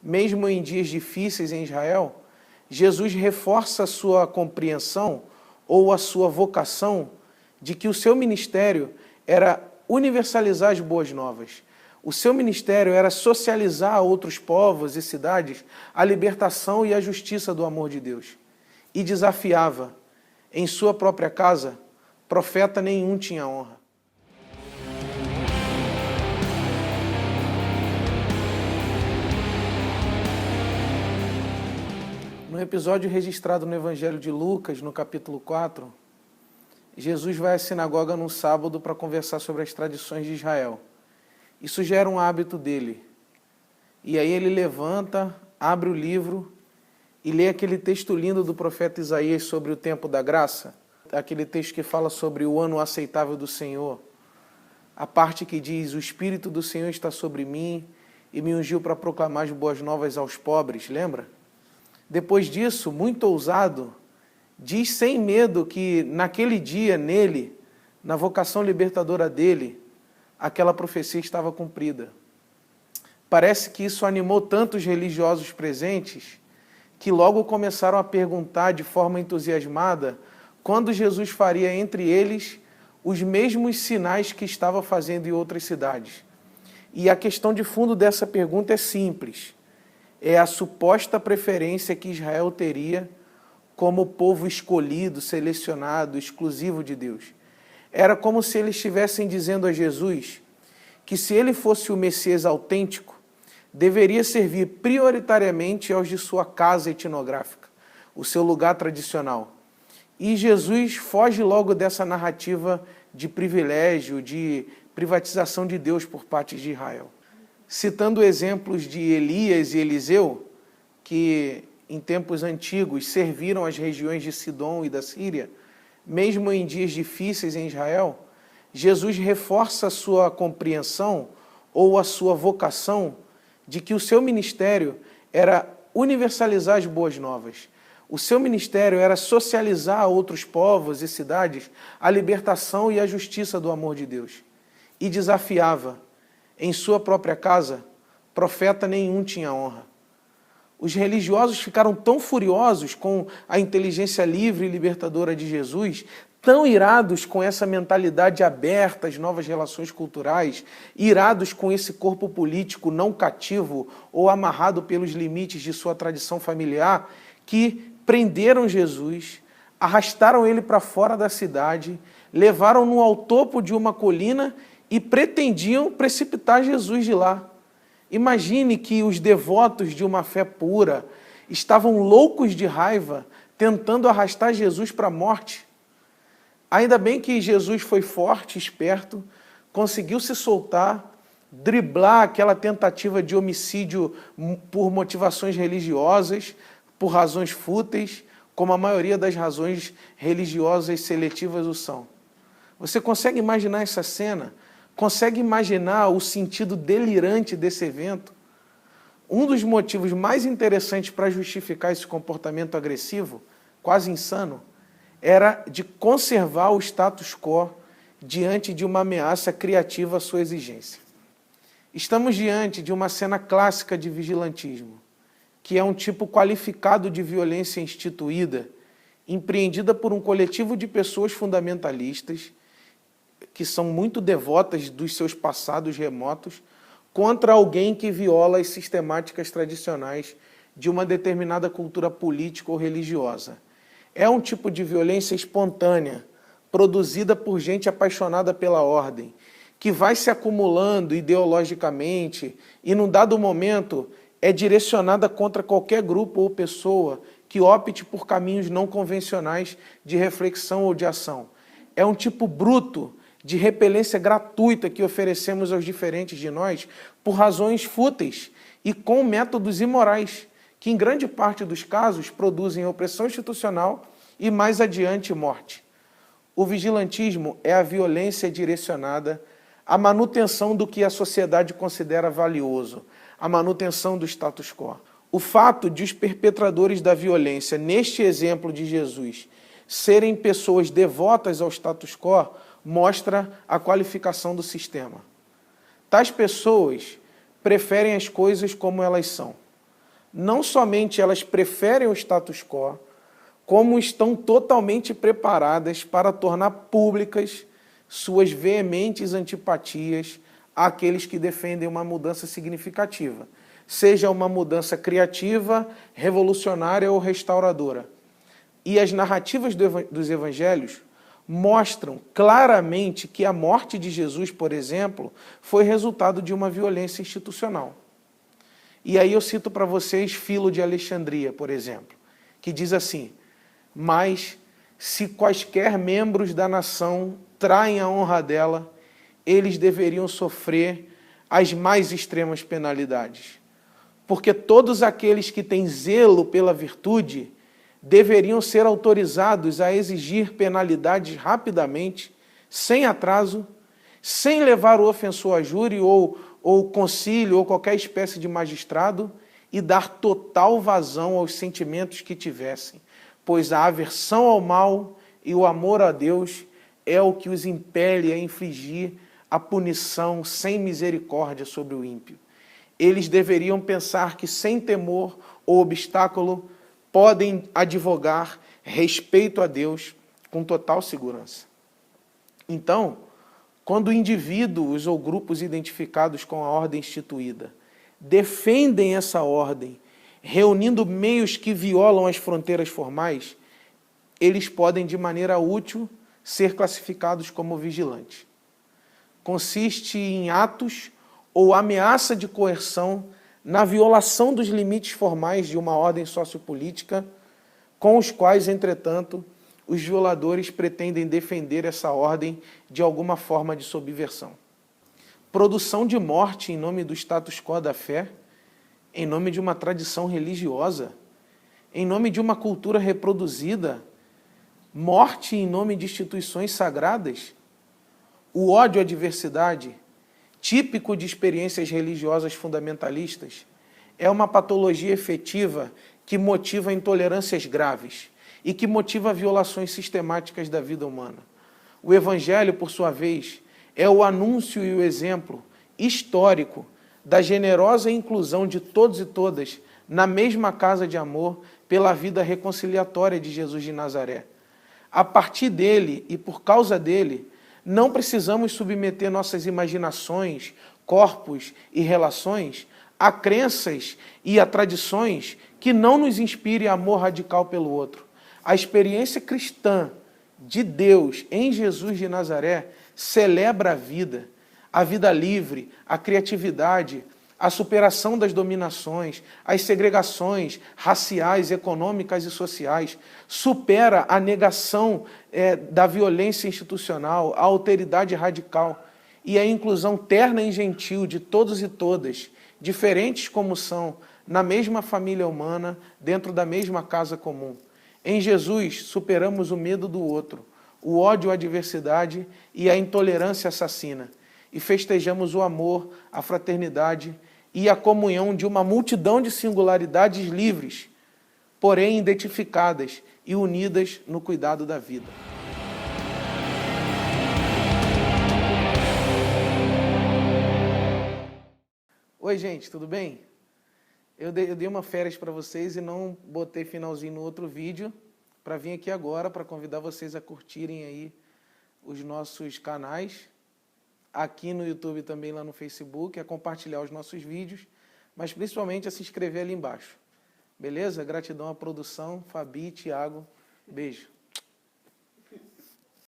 mesmo em dias difíceis em Israel, Jesus reforça a sua compreensão ou a sua vocação de que o seu ministério era universalizar as boas novas. O seu ministério era socializar a outros povos e cidades a libertação e a justiça do amor de Deus. E desafiava, em sua própria casa, profeta nenhum tinha honra. No episódio registrado no Evangelho de Lucas, no capítulo 4, Jesus vai à sinagoga num sábado para conversar sobre as tradições de Israel. Isso já era um hábito dele. E aí ele levanta, abre o livro e lê aquele texto lindo do profeta Isaías sobre o tempo da graça, aquele texto que fala sobre o ano aceitável do Senhor, a parte que diz: o Espírito do Senhor está sobre mim e me ungiu para proclamar as boas novas aos pobres, lembra? Depois disso, muito ousado, diz sem medo que naquele dia, nele, na vocação libertadora dele, aquela profecia estava cumprida. Parece que isso animou tantos religiosos presentes que logo começaram a perguntar de forma entusiasmada quando Jesus faria entre eles os mesmos sinais que estava fazendo em outras cidades. E a questão de fundo dessa pergunta é simples. É a suposta preferência que Israel teria como povo escolhido, selecionado, exclusivo de Deus. Era como se eles estivessem dizendo a Jesus que se ele fosse o Messias autêntico, deveria servir prioritariamente aos de sua casa etnográfica, o seu lugar tradicional. E Jesus foge logo dessa narrativa de privilégio, de privatização de Deus por parte de Israel. Citando exemplos de Elias e Eliseu, que em tempos antigos serviram as regiões de Sidom e da Síria, mesmo em dias difíceis em Israel, Jesus reforça a sua compreensão ou a sua vocação de que o seu ministério era universalizar as boas novas. O seu ministério era socializar a outros povos e cidades a libertação e a justiça do amor de Deus. E desafiava, em sua própria casa, profeta nenhum tinha honra. Os religiosos ficaram tão furiosos com a inteligência livre e libertadora de Jesus, tão irados com essa mentalidade aberta às novas relações culturais, irados com esse corpo político não cativo ou amarrado pelos limites de sua tradição familiar, que prenderam Jesus, arrastaram ele para fora da cidade, levaram-no ao topo de uma colina e pretendiam precipitar Jesus de lá. Imagine que os devotos de uma fé pura estavam loucos de raiva, tentando arrastar Jesus para a morte. Ainda bem que Jesus foi forte, esperto, conseguiu se soltar, driblar aquela tentativa de homicídio por motivações religiosas, por razões fúteis, como a maioria das razões religiosas seletivas o são. Você consegue imaginar essa cena? Consegue imaginar o sentido delirante desse evento? Um dos motivos mais interessantes para justificar esse comportamento agressivo, quase insano, era de conservar o status quo diante de uma ameaça criativa à sua exigência. Estamos diante de uma cena clássica de vigilantismo, que é um tipo qualificado de violência instituída, empreendida por um coletivo de pessoas fundamentalistas, que são muito devotas dos seus passados remotos, contra alguém que viola as sistemáticas tradicionais de uma determinada cultura política ou religiosa. É um tipo de violência espontânea, produzida por gente apaixonada pela ordem, que vai se acumulando ideologicamente e, num dado momento, é direcionada contra qualquer grupo ou pessoa que opte por caminhos não convencionais de reflexão ou de ação. É um tipo bruto de repelência gratuita que oferecemos aos diferentes de nós por razões fúteis e com métodos imorais, que em grande parte dos casos produzem opressão institucional e, mais adiante, morte. O vigilantismo é a violência direcionada à manutenção do que a sociedade considera valioso, a manutenção do status quo. O fato de os perpetradores da violência, neste exemplo de Jesus, serem pessoas devotas ao status quo, mostra a qualificação do sistema. Tais pessoas preferem as coisas como elas são. não somente elas preferem o status quo, como estão totalmente preparadas para tornar públicas suas veementes antipatias àqueles que defendem uma mudança significativa, seja uma mudança criativa, revolucionária ou restauradora. E as narrativas dos evangelhos mostram claramente que a morte de Jesus, por exemplo, foi resultado de uma violência institucional. E aí eu cito para vocês Filo de Alexandria, por exemplo, que diz assim: mas se quaisquer membros da nação traem a honra dela, eles deveriam sofrer as mais extremas penalidades. Porque todos aqueles que têm zelo pela virtude deveriam ser autorizados a exigir penalidades rapidamente, sem atraso, sem levar o ofensor a júri ou concílio ou qualquer espécie de magistrado, e dar total vazão aos sentimentos que tivessem, pois a aversão ao mal e o amor a Deus é o que os impele a infligir a punição sem misericórdia sobre o ímpio. Eles deveriam pensar que, sem temor ou obstáculo, podem advogar respeito a Deus com total segurança. Então, quando indivíduos ou grupos identificados com a ordem instituída defendem essa ordem, reunindo meios que violam as fronteiras formais, eles podem, de maneira útil, ser classificados como vigilantes. Consiste em atos ou ameaça de coerção na violação dos limites formais de uma ordem sociopolítica, com os quais, entretanto, os violadores pretendem defender essa ordem de alguma forma de subversão. Produção de morte em nome do status quo da fé, em nome de uma tradição religiosa, em nome de uma cultura reproduzida, morte em nome de instituições sagradas, o ódio à diversidade, típico de experiências religiosas fundamentalistas, é uma patologia efetiva que motiva intolerâncias graves e que motiva violações sistemáticas da vida humana. O Evangelho, por sua vez, é o anúncio e o exemplo histórico da generosa inclusão de todos e todas na mesma casa de amor pela vida reconciliatória de Jesus de Nazaré. A partir dele e por causa dele, não precisamos submeter nossas imaginações, corpos e relações a crenças e a tradições que não nos inspirem amor radical pelo outro. A experiência cristã de Deus em Jesus de Nazaré celebra a vida livre, a criatividade, a superação das dominações, as segregações raciais, econômicas e sociais, supera a negação da violência institucional, a alteridade radical e a inclusão terna e gentil de todos e todas, diferentes como são, na mesma família humana, dentro da mesma casa comum. Em Jesus, superamos o medo do outro, o ódio à diversidade e a intolerância assassina, e festejamos o amor, a fraternidade e a comunhão de uma multidão de singularidades livres, porém identificadas e unidas no cuidado da vida. Oi, gente, tudo bem? Eu dei uma férias para vocês e não botei finalzinho no outro vídeo para vir aqui agora para convidar vocês a curtirem aí os nossos canais, aqui no YouTube também, lá no Facebook, a compartilhar os nossos vídeos, mas principalmente a se inscrever ali embaixo. Beleza? Gratidão à produção, Fabi, Thiago, beijo.